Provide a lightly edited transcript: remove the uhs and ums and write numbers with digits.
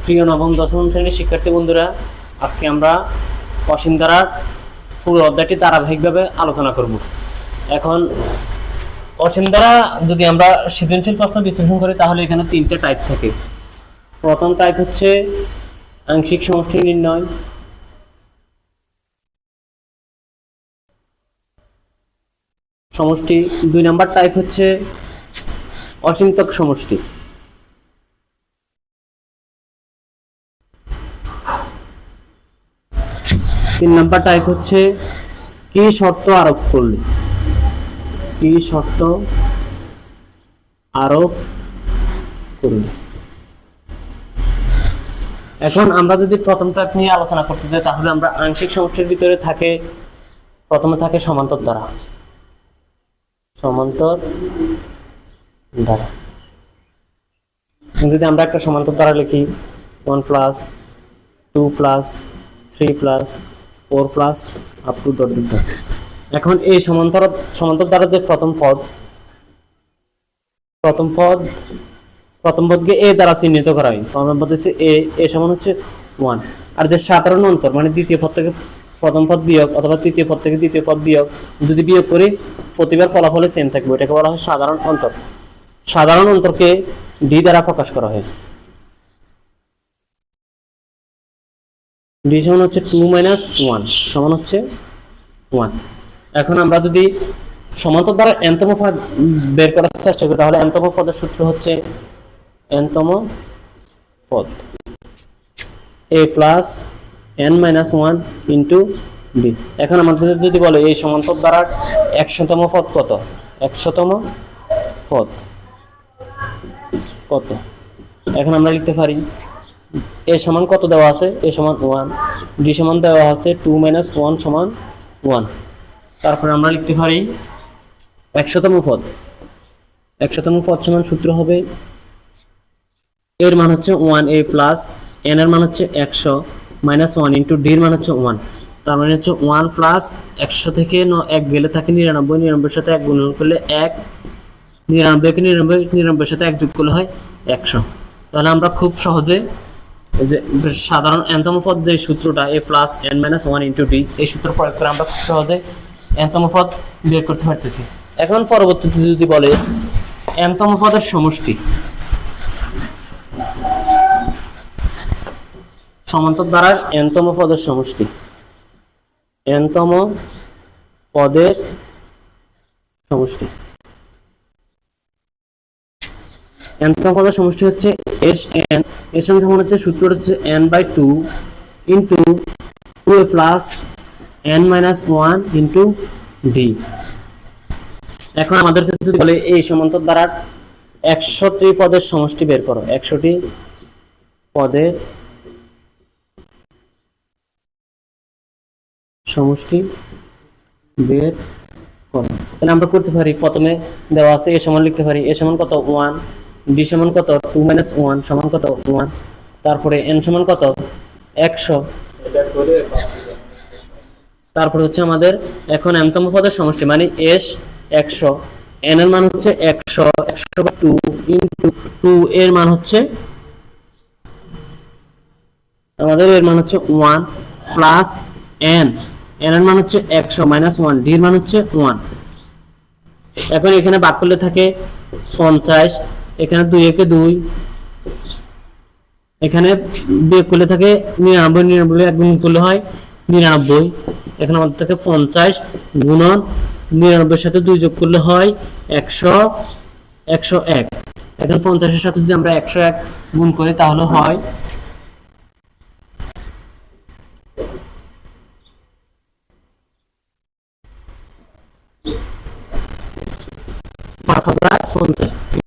প্রিয় নবম দশম শ্রেণীর শিক্ষার্থী বন্ধুরা, আজকে আমরা অসীম ধারার পুরো অধ্যায়টি ধারাবাহিকভাবে আলোচনা করব। এখন অসীম ধারা যদি আমরা সৃজনশীল প্রশ্ন বিশ্লেষণ করি তাহলে এখানে তিনটে টাইপ থাকে। প্রথম টাইপ হচ্ছে আংশিক সমষ্টি নির্ণয়, সমষ্টি। 2 নম্বর টাইপ হচ্ছে অসীমতক সমষ্টি। 3 নম্বর টাইপ হচ্ছে কি শর্ত আরোপ করলে, কি শর্ত আরোপ করলে। এখন আমরা যদি প্রথম টাইপ নিয়ে আলোচনা করতে যাই তাহলে আমরা আংশিক সমষ্টির ভিতরে থাকে প্রথমে থাকে সমান্তর ধারা, সমান্তর ধারা। যদি আমরা একটা সমান্তর ধারা লিখি 1 plus 2 plus 3 plus 4 plus up to dot dot dot. এখন এই সমান্তর ধারার যে প্রথম পদকে এ দ্বারা চিহ্নিত করা হয়। প্রথম পদ হচ্ছে এ সমান হচ্ছে 1। আর যে সাধারণ অন্তর মানে দ্বিতীয় পদ থেকে প্রথম পদ বিয়োগ অথবা তৃতীয় পদ থেকে দ্বিতীয় পদ বিয়োগ, যদি বিয়োগ করি প্রতিবার ফলাফলে সেম থাকবে, এটাকে বলা হয় সাধারণ অন্তর। সাধারণ অন্তরকে ডি দ্বারা প্রকাশ করা হয়। ডি সমান হচ্ছে 2 মাইনাস 1 সমান হচ্ছে 1। এখন আমরা যদি সমান্তর দ্বারা এনতম পদ বের করার চেষ্টা করি তাহলে এনতম পদের সূত্র হচ্ছে এনতম পদ a plus N minus 1 into b. এখন আমাদের যদি বলে এই সমান্তর দ্বারার 100তম পদ কত, 100তম পদ কত, এখন আমরা লিখতে পারি এ সমান কত দেওয়া আছে, এ সমান 1, ডি সমান দেওয়া আছে 2 মাইনাস 1 সমান 1। তারপরে আমরা লিখতে পারি 100তম পদ, 100তম পদ সমান সূত্র হবে এর মান হচ্ছে 1 এ প্লাস এন এর মান হচ্ছে 100 মাইনাস 1 ইন্টু ডির মান হচ্ছে 1। তার মানে হচ্ছে 1 প্লাস 100 থেকে 1 গেলে থাকে 99, 99 সাথে 1 গুণ করলে 1, 99 কে 99 সাথে 1 যোগ করলে হয় 100। তাহলে আমরা খুব সহজে এই যে সাধারণ এনতম পদ যে সূত্রটা a plus N minus 1 into d, এই সূত্র প্রয়োগ করে আমরা খুব সহজে এনতম পদ বের করতে পারতেছি। এখন পরবর্তীতে যদি বলে এনতম পদের সমষ্টি, সমান্তর ধারার এনতম পদের সমষ্টি, এনতম পদের সমষ্টি, এনতম পদের সমষ্টি হচ্ছে এস এন। এর সঙ্গে সমান হচ্ছে সূত্রটা হচ্ছে N by 2 into 2 A plus N minus 1 into D. এখন আমাদেরকে যদি বলে এই সমান্তর ধারার 100টি পদের সমষ্টি বের করো, 100টি পদের সমষ্টি বের করো, তাহলে আমরা করতে পারি প্রথমে দেওয়া আছে এ সমান লিখতে পারি এ সমান কত 1, ডি সমান কত 2 মাইনাস 1 সমান কত 1, তারপরে এন সমান কত 100। তারপরে হচ্ছে আমাদের এখন এনতম পদের সমষ্টি মানে এস 100, এন এর মান হচ্ছে 100, 100/2 ইন্টু 2 এর মান হচ্ছে আমাদের এর মান হচ্ছে 1 প্লাস এন এর মান হচ্ছে 100 মাইনাস 1 ডি এর মান হচ্ছে 1। এখন এখানে ভাগ করলে থাকে 50, এখানে 2 একে 2, এখানে বিয়োগ করলে থাকে 99, 99 এক গুণ করলে হয় 99। এখানে আমাদের থাকে 50 গুণন 99 সাথে 2 যোগ করলে হয় 100, 101। এখন 50 এর সাথে যদি আমরা 101 গুণ করি তাহলে হয় 5050